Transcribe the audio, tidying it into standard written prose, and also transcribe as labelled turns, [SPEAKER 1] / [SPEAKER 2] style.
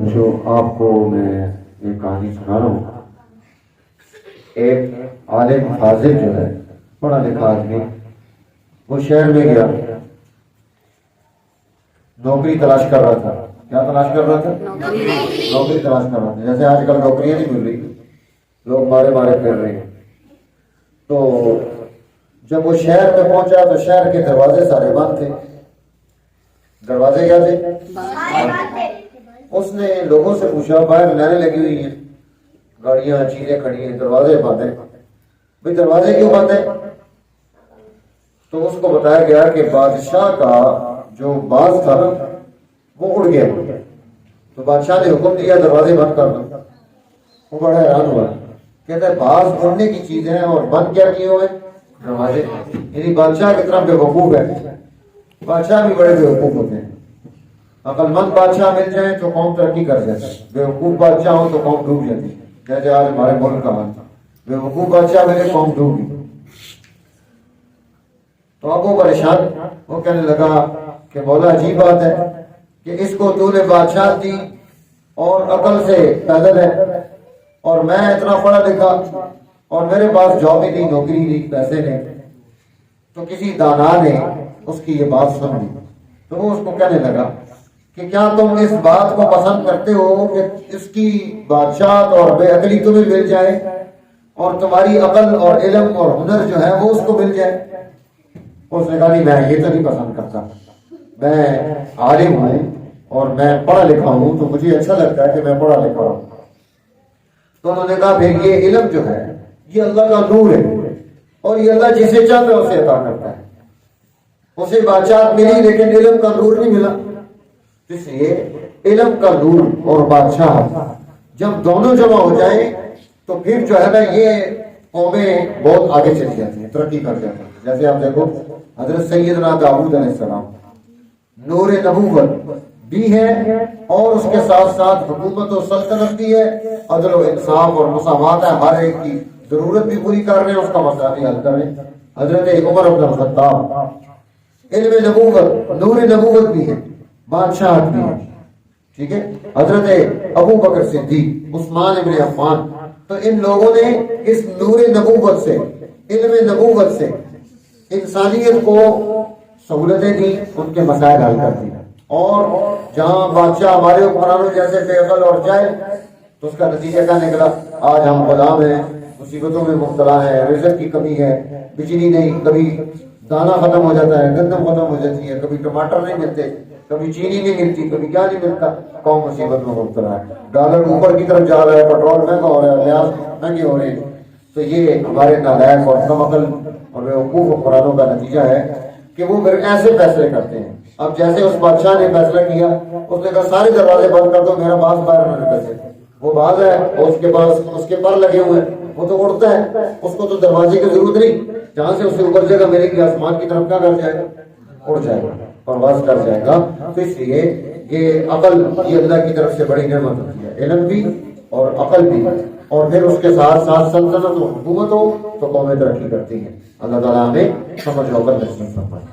[SPEAKER 1] جو آپ کو میں ایک کہانی سنا رہا ہوں. ایک عالم فاضل جو ہے، پڑھا لکھا آدمی، وہ شہر میں گیا، نوکری تلاش کر رہا تھا. کیا تلاش کر رہا تھا؟ نوکری تلاش کر رہا تھا. جیسے آج کل نوکریاں نہیں مل رہی، لوگ مارے مارے پھر رہے ہیں. تو جب وہ شہر میں پہنچا تو شہر کے دروازے سارے بند تھے. دروازے کیا تھے؟ اس نے لوگوں سے پوچھا، باہر لائنیں لگی ہوئی ہیں، گاڑیاں چیزیں کھڑی ہیں، دروازے بند ہیں، بھئی دروازے کیوں بند ہیں؟ تو اس کو بتایا گیا کہ بادشاہ کا جو باز تھا نا وہ اڑ گیا. تو بادشاہ نے حکم دیا دروازے بند کر دو. وہ بڑا حیران ہوا، کہتا ہے باز اڑنے کی چیز ہے اور بند کیا کیے ہوئے دروازے. یعنی بادشاہ کی طرف بے وقوف ہے. بادشاہ بھی بڑے بے وقوف ہوتے ہیں. عقل مند بادشاہ مل جائیں تو قوم ترقی کر جاتا ہے، بے وقوف بادشاہ ہو تو قوم ڈوب جاتی ہے. جیسے آج ہمارے ملک کا حال تھا، بے وقوف بادشاہ ملے قوم ڈوب گئی. تو اب وہ پریشان، وہ کہنے لگا کہ مولا عجیب بات ہے کہ اس کو تو نے بادشاہ دی اور عقل سے پیدل ہے، اور میں اتنا پڑھا لکھا اور میرے پاس جاب ہی نہیں، نوکری نہیں، پیسے نہیں. تو کسی دانا نے اس کی یہ بات سن لی. تو وہ اس کو کہنے لگا کہ کیا تم اس بات کو پسند کرتے ہو کہ اس کی بادشاہت اور بے عقلی تمہیں مل جائے اور تمہاری عقل اور علم اور ہنر جو ہے وہ اس کو مل جائے؟ اس نے کہا نہیں، میں یہ تو نہیں پسند کرتا، میں عالم ہوں اور میں پڑھا لکھا ہوں تو مجھے اچھا لگتا ہے کہ میں پڑھا لکھا ہوں. تو انہوں نے کہا پھر یہ علم جو ہے یہ اللہ کا نور ہے اور یہ اللہ جسے چاہتا ہے اسے عطا کرتا ہے. اسے بادشاہت ملی لیکن علم کا نور نہیں ملا. اس لیے علم کا نور اور بادشاہت جب دونوں جمع ہو جائیں تو پھر جو ہے نا یہ قومیں بہت آگے چلی جاتی ہیں، ترقی کر جاتی ہیں. جیسے آپ دیکھو حضرت سیدنا داؤد علیہ السلام، نور نبوت بھی ہے اور اس کے ساتھ ساتھ حکومت و سلطنت بھی ہے، عدل و انصاف اور مساوات ہے، ہر ایک کی ضرورت بھی پوری کر رہے ہیں، اس کا مسئلہ بھی حل کر رہے ہیں. حضرت عمر بن الخطاب، علم نبوت، نور نبوت بھی ہے، بادشاہت بھی ہے. ٹھیک ہے. حضرت ابو بکر صدیق، عثمان ابن عفان، تو ان لوگوں نے اس نور نبوت سے، علم نبوت سے انسانیت کو سہولتیں دی، ان کے مسائل حل کر دی. اور جہاں بادشاہ ہمارے حکمرانوں جیسے بے عقل اور جاہل، تو اس کا نتیجہ کیا نکلا؟ آج ہم غلام ہیں، مصیبتوں میں مبتلا ہیں، رزق کی کمی ہے، بجلی نہیں، کبھی دانا ختم ہو جاتا ہے، گندم ختم ہو جاتی ہے، کبھی ٹماٹر نہیں ملتے، کبھی چینی نہیں ملتی، کبھی کیا نہیں ملتا. قوم مصیبت میں مبتلا ہے. ڈالر اوپر کی طرف جا رہا ہے، پیٹرول مہنگا ہو رہا ہے، لحاظ مہنگے ہو رہے ہیں. تو یہ ہمارے نالائق اور کم عقل اور بے وقوف حکمرانوں کا نتیجہ ہے کہ وہ پھر ایسے فیصلے کرتے ہیں. اب جیسے اس بادشاہ نے فیصلہ کیا، اس نے کہا سارے دروازے بند کر دو، میرا باز باہر نہ نکل جائے. وہ باز ہے، اس کے پاس اس کے پر لگے ہوئے ہیں، وہ تو اڑتا ہے، اس کو تو دروازے کی ضرورت نہیں. جہاں سے اسے اوپر جگہ ملے گی آسمان کی طرف کیا کر جائے گا؟ اڑ جائے گا، پرواز کر جائے گا. تو اس لیے یہ عقل یہ اللہ کی طرف سے بڑی نعمت ہوتی ہے، علم بھی اور عقل بھی، اور پھر اس کے ساتھ ساتھ سلطنت و حکومت ہو تو قومیں ترقی کرتی ہیں. اللہ تعالیٰ ہمیں سمجھ ہو کر نصیب فرمائے.